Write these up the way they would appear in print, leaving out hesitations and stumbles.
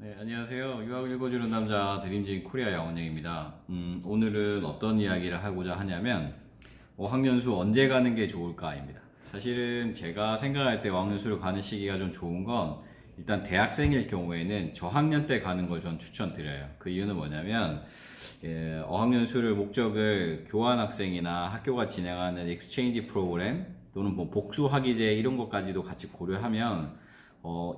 네, 안녕하세요. 유학을 읽어주는 남자 드림직 코리아 양원영입니다. 오늘은 어떤 이야기를 하고자 하냐면 어학연수 언제 가는 게 좋을까입니다. 사실은 제가 생각할 때 어학연수를 가는 시기가 좀 좋은 건 일단 대학생일 경우에는 저학년 때 가는 걸 전 추천드려요. 그 이유는 뭐냐면 어학연수를 목적을 교환학생이나 학교가 진행하는 익스체인지 프로그램 또는 뭐 복수학위제 이런 것까지도 같이 고려하면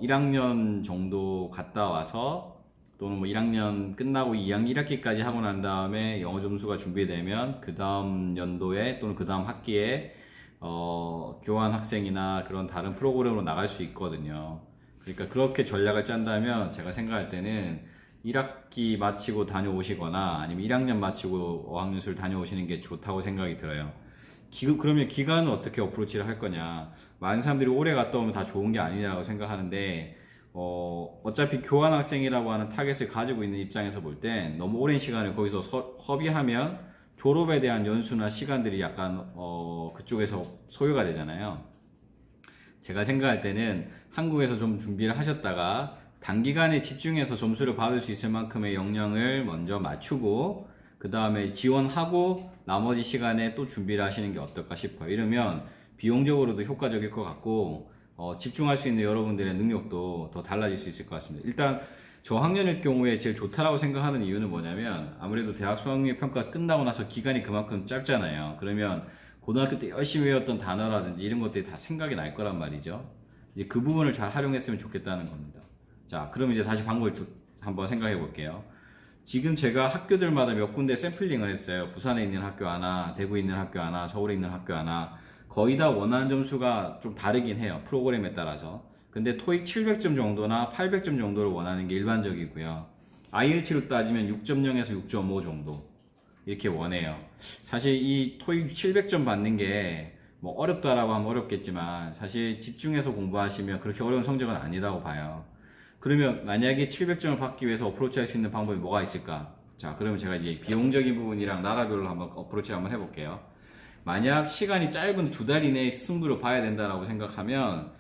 1학년 정도 갔다 와서 또는 뭐 1학년 끝나고 2학년 1학기까지 하고 난 다음에 영어 점수가 준비되면 그 다음 연도에 또는 그 다음 학기에 교환 학생이나 그런 다른 프로그램으로 나갈 수 있거든요. 그러니까 그렇게 전략을 짠다면 제가 생각할 때는 1학기 마치고 다녀오시거나 아니면 1학년 마치고 어학연수를 다녀오시는 게 좋다고 생각이 들어요. 그러면 기간은 어떻게 어프로치를 할 거냐? 많은 사람들이 오래 갔다 오면 다 좋은 게 아니라고 생각하는데, 어차피 교환학생이라고 하는 타겟을 가지고 있는 입장에서 볼 땐 너무 오랜 시간을 거기서 허비하면 졸업에 대한 연수나 시간들이 약간, 그쪽에서 소요가 되잖아요. 제가 생각할 때는 한국에서 좀 준비를 하셨다가 단기간에 집중해서 점수를 받을 수 있을 만큼의 역량을 먼저 맞추고 그 다음에 지원하고 나머지 시간에 또 준비를 하시는 게 어떨까 싶어요. 이러면 비용적으로도 효과적일 것 같고 집중할 수 있는 여러분들의 능력도 더 달라질 수 있을 것 같습니다. 일단 저학년일 경우에 제일 좋다라고 생각하는 이유는 뭐냐면 아무래도 대학 수학능력 평가 끝나고 나서 기간이 그만큼 짧잖아요. 그러면 고등학교 때 열심히 외웠던 단어라든지 이런 것들이 다 생각이 날 거란 말이죠. 이제 그 부분을 잘 활용했으면 좋겠다는 겁니다. 자, 그럼 이제 다시 방법을 한번 생각해 볼게요. 지금 제가 학교들마다 몇 군데 샘플링을 했어요. 부산에 있는 학교 하나, 대구에 있는 학교 하나, 서울에 있는 학교 하나. 거의 다 원하는 점수가 좀 다르긴 해요. 프로그램에 따라서. 근데 토익 700점 정도나 800점 정도를 원하는 게 일반적이고요. IELTS로 따지면 6.0에서 6.5 정도. 이렇게 원해요. 사실 이 토익 700점 받는 게 뭐 어렵다라고 하면 어렵겠지만 사실 집중해서 공부하시면 그렇게 어려운 성적은 아니라고 봐요. 그러면 만약에 700점을 받기 위해서 어프로치 할 수 있는 방법이 뭐가 있을까? 자, 그러면 제가 이제 비용적인 부분이랑 나라별로 한번 어프로치를 한번 해볼게요. 만약 시간이 짧은 2달 이내에 승부를 봐야 된다라고 생각하면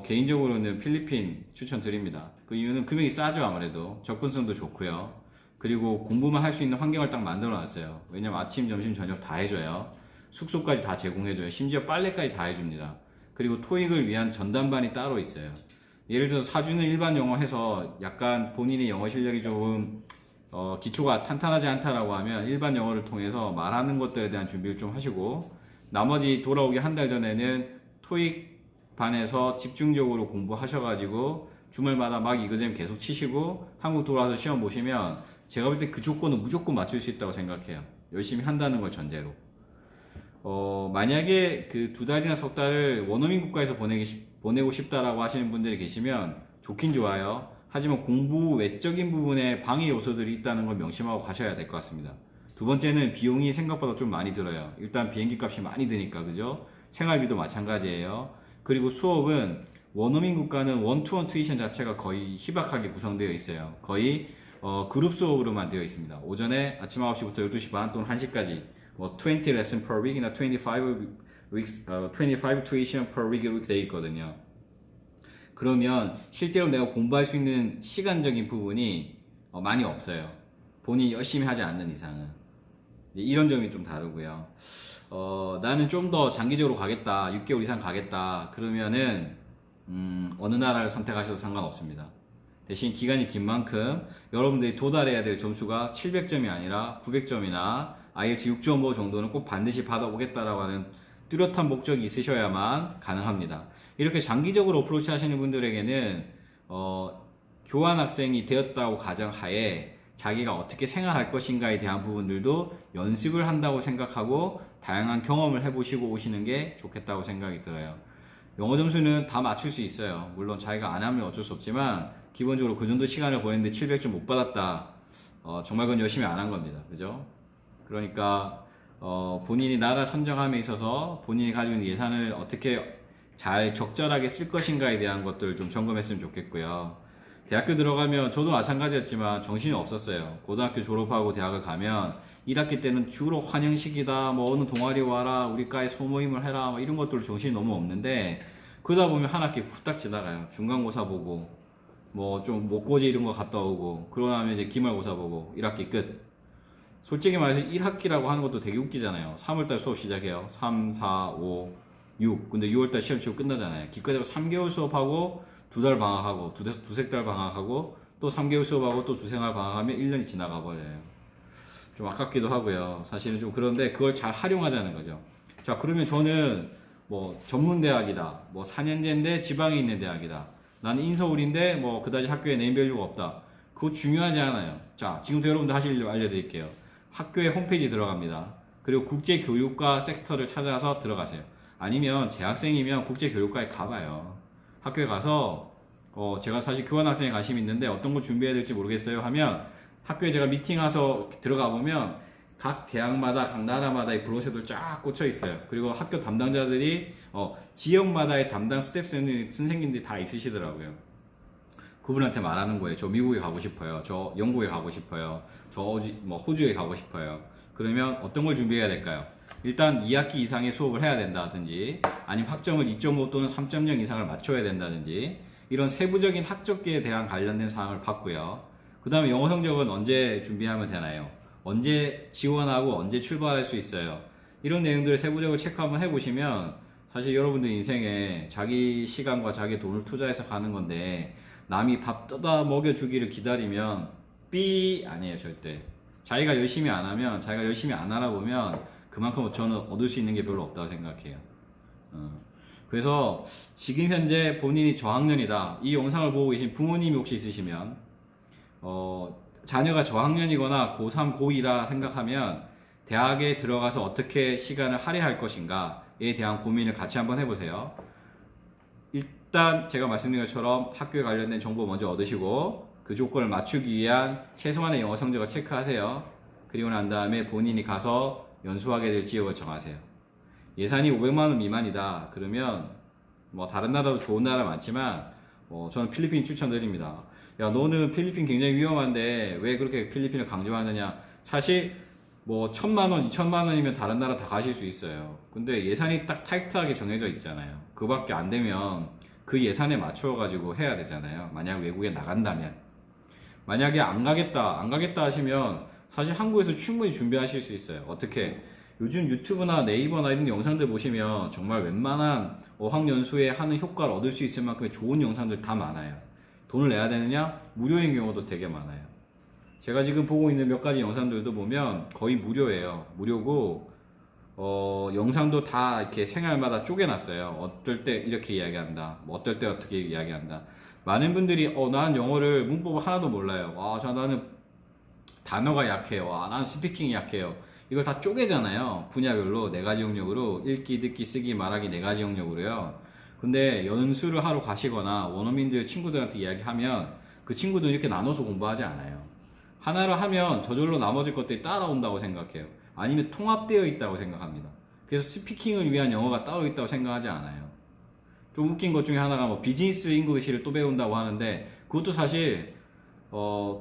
개인적으로는 필리핀 추천드립니다. 그 이유는 금액이 싸죠. 아무래도 접근성도 좋고요. 그리고 공부만 할 수 있는 환경을 딱 만들어 놨어요. 왜냐면 아침, 점심, 저녁 다 해줘요. 숙소까지 다 제공해줘요. 심지어 빨래까지 다 해줍니다. 그리고 토익을 위한 전담반이 따로 있어요. 예를 들어서 사주는 일반 영어 해서 약간 본인의 영어 실력이 조금 기초가 탄탄하지 않다라고 하면 일반 영어를 통해서 말하는 것들에 대한 준비를 좀 하시고 나머지 돌아오기 한 달 전에는 토익 반에서 집중적으로 공부하셔가지고 주말마다 막 이거잼 계속 치시고 한국 돌아와서 시험 보시면 제가 볼 때 그 조건은 무조건 맞출 수 있다고 생각해요. 열심히 한다는 걸 전제로. 만약에 그 2달이나 석 달을 원어민 국가에서 보내고 싶다라고 하시는 분들이 계시면 좋긴 좋아요. 하지만 공부 외적인 부분에 방해 요소들이 있다는 걸 명심하고 가셔야 될 것 같습니다. 두 번째는 비용이 생각보다 좀 많이 들어요. 일단 비행기 값이 많이 드니까, 그죠? 생활비도 마찬가지예요. 그리고 수업은 원어민 국가는 원투원 튜이션 자체가 거의 희박하게 구성되어 있어요. 거의 그룹 수업으로만 되어 있습니다. 오전에 아침 9시부터 12시 반 또는 1시까지 뭐 20 lesson per week이나 25 weeks, 25 tuition per week 이렇게 되어 있거든요. 그러면 실제로 내가 공부할 수 있는 시간적인 부분이 많이 없어요. 본인이 열심히 하지 않는 이상은. 이런 점이 좀 다르고요. 나는 좀 더 장기적으로 가겠다, 6개월 이상 가겠다, 그러면은, 어느 나라를 선택하셔도 상관없습니다. 대신 기간이 긴 만큼 여러분들이 도달해야 될 점수가 700점이 아니라 900점이나 IELTS 6.5 정도는 꼭 반드시 받아보겠다라고 하는 뚜렷한 목적이 있으셔야만 가능합니다. 이렇게 장기적으로 어프로치 하시는 분들에게는 교환학생이 되었다고 가정하에 자기가 어떻게 생활할 것인가에 대한 부분들도 연습을 한다고 생각하고 다양한 경험을 해보시고 오시는 게 좋겠다고 생각이 들어요. 영어 점수는 다 맞출 수 있어요. 물론 자기가 안 하면 어쩔 수 없지만 기본적으로 그 정도 시간을 보냈는데 700점 못 받았다. 정말 그건 열심히 안 한 겁니다. 그죠? 그러니까 본인이 나라 선정함에 있어서 본인이 가지고 있는 예산을 어떻게 잘 적절하게 쓸 것인가에 대한 것들을 좀 점검했으면 좋겠고요. 대학교 들어가면 저도 마찬가지였지만 정신이 없었어요. 고등학교 졸업하고 대학을 가면 1학기 때는 주로 환영식이다, 뭐 어느 동아리 와라, 우리 과에 소모임을 해라, 뭐 이런 것들로 정신이 너무 없는데 그러다 보면 한 학기 후딱 지나가요. 중간고사 보고 뭐 좀 목고지 이런 거 갔다 오고 그러고 나면 이제 기말고사 보고 1학기 끝. 솔직히 말해서 1학기라고 하는 것도 되게 웃기잖아요. 3월달 수업 시작해요. 3, 4, 5, 6. 근데 6월달 시험 치고 끝나잖아요. 기껏해서 3개월 수업하고 2달 방학하고 두세 달 방학하고 또 3개월 수업하고 또 두세 달 방학하면 1년이 지나가 버려요. 좀 아깝기도 하고요. 사실은 좀 그런데 그걸 잘 활용하자는 거죠. 자, 그러면 저는 뭐 전문대학이다. 뭐 4년제인데 지방에 있는 대학이다. 나는 인서울인데 뭐 그다지 학교에 네임밸류가 없다. 그거 중요하지 않아요. 자, 지금부터 여러분들 하실 일 알려드릴게요. 학교에 홈페이지 들어갑니다. 그리고 국제교육과 섹터를 찾아서 들어가세요. 아니면 재학생이면 국제교육과에 가봐요. 학교에 가서 제가 사실 교환학생에 관심이 있는데 어떤 거 준비해야 될지 모르겠어요 하면 학교에 제가 미팅 와서 들어가 보면 각 대학마다 각 나라마다의 브로셔들 쫙 꽂혀 있어요. 그리고 학교 담당자들이 지역마다의 담당 스텝 선생님들이 다 있으시더라고요. 그분한테 말하는 거예요. 저 미국에 가고 싶어요. 저 영국에 가고 싶어요. 저 뭐 호주에 가고 싶어요. 그러면 어떤 걸 준비해야 될까요? 일단 2학기 이상의 수업을 해야 된다든지 아니면 학점을 2.5 또는 3.0 이상을 맞춰야 된다든지 이런 세부적인 학적기에 대한 관련된 사항을 받고요. 그 다음에 영어 성적은 언제 준비하면 되나요? 언제 지원하고 언제 출발할 수 있어요? 이런 내용들을 세부적으로 체크 한번 해보시면 사실 여러분들 인생에 자기 시간과 자기 돈을 투자해서 가는 건데 남이 밥 떠다 먹여주기를 기다리면 삐 아니에요 절대. 자기가 열심히 안 하면 자기가 열심히 안 알아보면 그만큼 저는 얻을 수 있는 게 별로 없다고 생각해요. 그래서 지금 현재 본인이 저학년이다. 이 영상을 보고 계신 부모님이 혹시 있으시면 자녀가 저학년이거나 고3, 고2라 생각하면 대학에 들어가서 어떻게 시간을 할애할 것인가에 대한 고민을 같이 한번 해보세요. 일단 제가 말씀드린 것처럼 학교에 관련된 정보 먼저 얻으시고 그 조건을 맞추기 위한 최소한의 영어 성적을 체크하세요. 그리고 난 다음에 본인이 가서 연수하게 될 지역을 정하세요. 예산이 500만원 미만이다. 그러면 뭐 다른 나라도 좋은 나라 많지만 저는 필리핀 추천드립니다. 야, 너는 필리핀 굉장히 위험한데 왜 그렇게 필리핀을 강조하느냐? 사실 뭐 1,000만원, 2,000만원이면 다른 나라 다 가실 수 있어요. 근데 예산이 딱 타이트하게 정해져 있잖아요. 그밖에 안 되면 그 예산에 맞춰 가지고 해야 되잖아요. 만약 외국에 나간다면. 만약에 안 가겠다 하시면 사실 한국에서 충분히 준비하실 수 있어요. 어떻게? 요즘 유튜브나 네이버나 이런 영상들 보시면 정말 웬만한 어학연수에 하는 효과를 얻을 수 있을 만큼의 좋은 영상들 다 많아요. 돈을 내야 되느냐? 무료인 경우도 되게 많아요. 제가 지금 보고 있는 몇 가지 영상들도 보면 거의 무료예요. 무료고 영상도 다 이렇게 생활마다 쪼개놨어요. 어떨 때 이렇게 이야기한다. 뭐 어떨 때 어떻게 이야기한다. 많은 분들이 난 영어를 문법을 하나도 몰라요. 나는 단어가 약해요. 난 스피킹이 약해요. 이걸 다 쪼개잖아요. 분야별로 4가지 영역으로 읽기, 듣기, 쓰기, 말하기 4가지 영역으로요. 근데 연수를 하러 가시거나 원어민들 친구들한테 이야기하면 그 친구들은 이렇게 나눠서 공부하지 않아요. 하나를 하면 저절로 나머지 것들이 따라온다고 생각해요. 아니면 통합되어 있다고 생각합니다. 그래서 스피킹을 위한 영어가 따로 있다고 생각하지 않아요. 좀 웃긴 것 중에 하나가 뭐 비즈니스 잉글리시를 또 배운다고 하는데 그것도 사실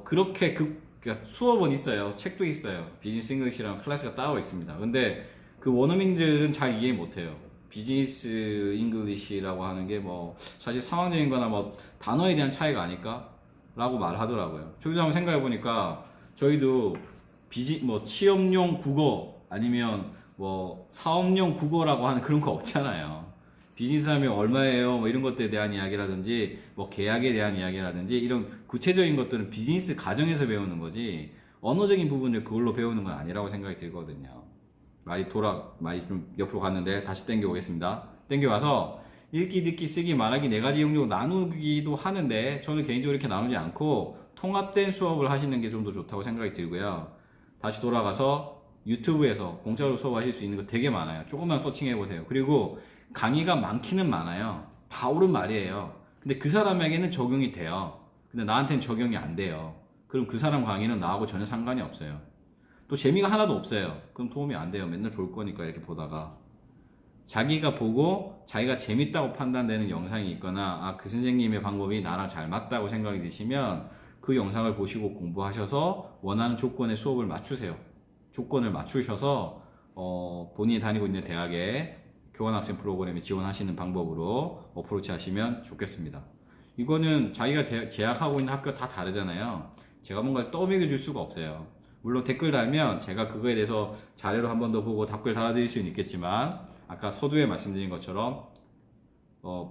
그렇게 그러니까 수업은 있어요. 책도 있어요. 비즈니스 잉글리시라는 클래스가 따로 있습니다. 근데 그 원어민들은 잘 이해 못해요. 비즈니스 잉글리시라고 하는 게 뭐 사실 상황적인 거나 뭐 단어에 대한 차이가 아닐까? 라고 말하더라고요. 저희도 한번 생각해 보니까 저희도 뭐 취업용 국어 아니면 뭐 사업용 국어라고 하는 그런 거 없잖아요. 비즈니스 하면 얼마예요? 뭐 이런 것들에 대한 이야기라든지 뭐 계약에 대한 이야기라든지 이런 구체적인 것들은 비즈니스 과정에서 배우는 거지 언어적인 부분을 그걸로 배우는 건 아니라고 생각이 들거든요. 많이 좀 옆으로 갔는데 다시 땡겨 오겠습니다. 땡겨 와서 읽기, 듣기, 쓰기, 말하기 4가지 영역으로 나누기도 하는데 저는 개인적으로 이렇게 나누지 않고 통합된 수업을 하시는 게 좀 더 좋다고 생각이 들고요. 다시 돌아가서 유튜브에서 공짜로 수업하실 수 있는 거 되게 많아요. 조금만 서칭해 보세요. 그리고 강의가 많기는 많아요. 다 옳은 말이에요. 근데 그 사람에게는 적용이 돼요. 근데 나한테는 적용이 안 돼요. 그럼 그 사람 강의는 나하고 전혀 상관이 없어요. 또 재미가 하나도 없어요. 그럼 도움이 안 돼요. 맨날 좋을 거니까 이렇게 보다가. 자기가 보고 자기가 재밌다고 판단되는 영상이 있거나 그 선생님의 방법이 나랑 잘 맞다고 생각이 드시면 그 영상을 보시고 공부하셔서 원하는 조건의 수업을 맞추세요. 조건을 맞추셔서 본인이 다니고 있는 대학에 교환학생 프로그램에 지원하시는 방법으로 어프로치 하시면 좋겠습니다. 이거는 자기가 재학하고 있는 학교가 다 다르잖아요. 제가 뭔가를 떠먹여 줄 수가 없어요. 물론 댓글 달면 제가 그거에 대해서 자료를 한 번 더 보고 답글 달아드릴 수는 있겠지만, 아까 서두에 말씀드린 것처럼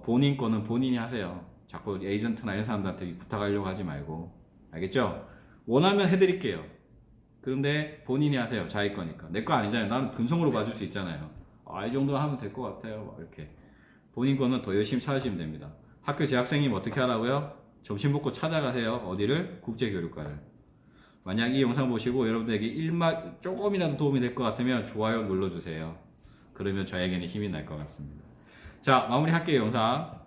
본인 거는 본인이 하세요. 자꾸 에이전트나 이런 사람들한테 부탁하려고 하지 말고. 알겠죠? 원하면 해드릴게요. 그런데 본인이 하세요. 자기 거니까. 내 거 아니잖아요. 나는 금성으로 봐줄 수 있잖아요. 이 정도 하면 될 것 같아요. 이렇게. 본인 거는 더 열심히 찾으시면 됩니다. 학교 재학생이면 어떻게 하라고요? 점심 먹고 찾아가세요. 어디를? 국제교육과를. 만약 이 영상 보시고 여러분들에게 조금이라도 도움이 될 것 같으면 좋아요 눌러주세요. 그러면 저에게는 힘이 날 것 같습니다. 자, 마무리할게요, 영상.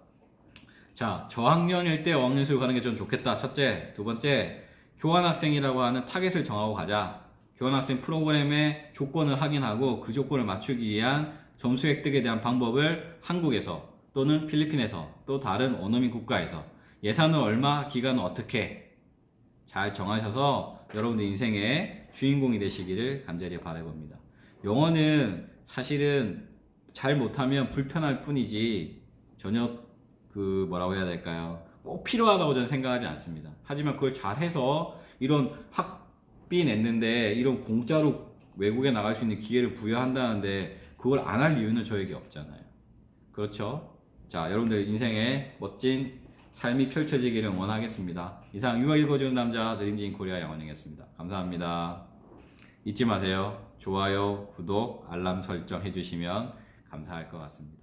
자, 저학년일 때 어학연수 가는 게 좀 좋겠다. 첫째. 두 번째, 교환학생이라고 하는 타겟을 정하고 가자. 교환학생 프로그램의 조건을 확인하고 그 조건을 맞추기 위한 점수 획득에 대한 방법을 한국에서 또는 필리핀에서 또 다른 원어민 국가에서 예산은 얼마, 기간은 어떻게 잘 정하셔서 여러분들 인생의 주인공이 되시기를 간절히 바라봅니다. 영어는 사실은 잘 못하면 불편할 뿐이지 전혀 뭐라고 해야 될까요? 꼭 필요하다고 저는 생각하지 않습니다. 하지만 그걸 잘해서 이런 학비 냈는데 이런 공짜로 외국에 나갈 수 있는 기회를 부여한다는데 그걸 안 할 이유는 저에게 없잖아요. 그렇죠? 자, 여러분들 인생에 멋진 삶이 펼쳐지기를 원하겠습니다. 이상 유아 읽어주는 남자 드림진 코리아 양원영이었습니다. 감사합니다. 잊지 마세요. 좋아요, 구독, 알람 설정 해주시면 감사할 것 같습니다.